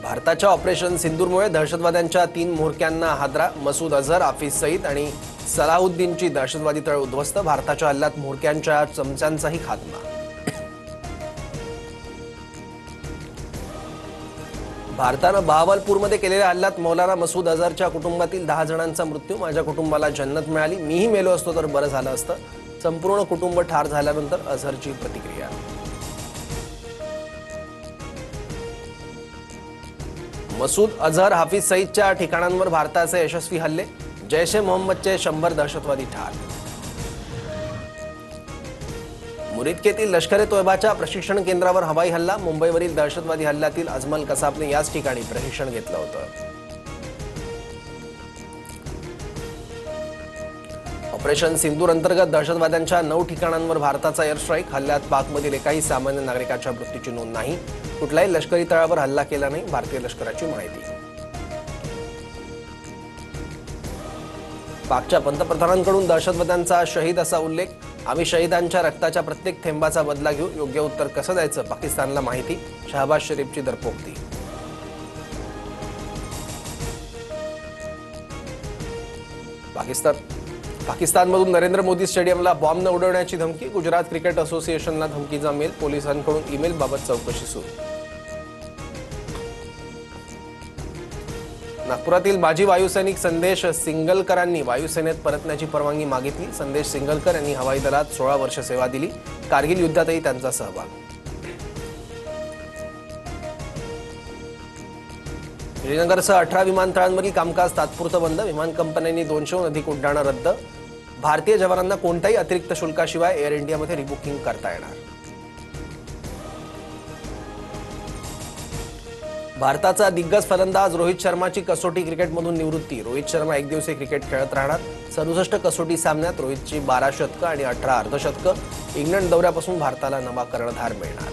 भारताच्या ऑपरेशन सिंदूरमुळे दहशतवाद्यांच्या 3 म्होरक्यांना हादरा. मसूद अझहर, हाफिज सईद आणि सलाहुद्दीनची दहशतवादी तळ उद्ध्वस्त. भारताच्या हल्ल्यात म्होरक्यांच्या चमच्यांचाही खात्मा. भारतानं बहावलपूरमध्ये केलेल्या हल्ल्यात मौलाना मसूद अझहरच्या कुटुंबातील 10 जणांचा मृत्यू. माझ्या कुटुंबाला जन्नत मिळाली. मीही मेलो असतो तर बरं झालं असतं. संपूर्ण कुटुंब ठार झाल्यानंतर अझहरची प्रतिक्रिया. मसूद अझहर, हाफिज सईदच्या ठिकाणांवर भारताचे यशस्वी हल्ले. जैश ए मोहम्मदचे 100 दहशतवादी ठार. मुरिदकेतील लष्कर ए तोयबाच्या प्रशिक्षण केंद्रावर हवाई हल्ला. मुंबईवरील दहशतवादी हल्ल्यातील अजमल कसाबने याच ठिकाणी प्रशिक्षण घेतलं होतं. ऑपरेशन सिंदूर अंतर्गत दहशतवाद्यांच्या 9 ठिकाणांवर भारताचा एअर स्ट्राईक. हल्ल्यात पाकमधील एकाही सामान्य नागरिकाच्या मृत्यूची नोंद नाही. कुठल्याही लष्करी तळावर हल्ला केला नाही, भारतीय लष्कराची माहिती. पाकच्या पंतप्रधानांकडून दहशतवाद्यांचा शहीद असा उल्लेख. आम्ही शहीदांच्या रक्ताच्या प्रत्येक थेंबाचा बदला घेऊ. योग्य उत्तर कसं द्यायचं, पाकिस्तानला माहिती. शहबाज शरीफची दरपोक्ती. पाकिस्तानमधून नरेंद्र मोदी स्टेडियमला बॉम्ब न उडवण्याची धमकी. गुजरात क्रिकेट असोसिएशनला धमकीचा मेल. पोलिसांकडून ईमेल बाबत चौकशी सुरू. नागपुरातील माजी वायुसैनिक संदेश सिंगलकरांनी वायुसेनेत परतण्याची परवानगी मागितली. संदेश सिंगलकर यांनी हवाई दलात 16 वर्ष सेवा दिली. कारगिल युद्धातही त्यांचा सहभाग. श्रीनगरसह 18 विमानतळांवरील कामकाज तात्पुरतं बंद. विमान कंपन्यांनी 200हून अधिक उड्डाणं रद्द. भारतीय जवानांना कोणत्याही अतिरिक्त शुल्काशिवाय एअर इंडियामध्ये रिबुकिंग करता येणार. भारताचा दिग्गज फलंदाज रोहित शर्माची कसोटी क्रिकेटमधून निवृत्ती. रोहित शर्मा एकदिवसीय क्रिकेट खेळत राहणार. 67 कसोटी सामन्यात रोहितची 12 शतकं आणि 18 अर्धशतकं. इंग्लंड दौऱ्यापासून भारताला नवा कर्णधार मिळणार.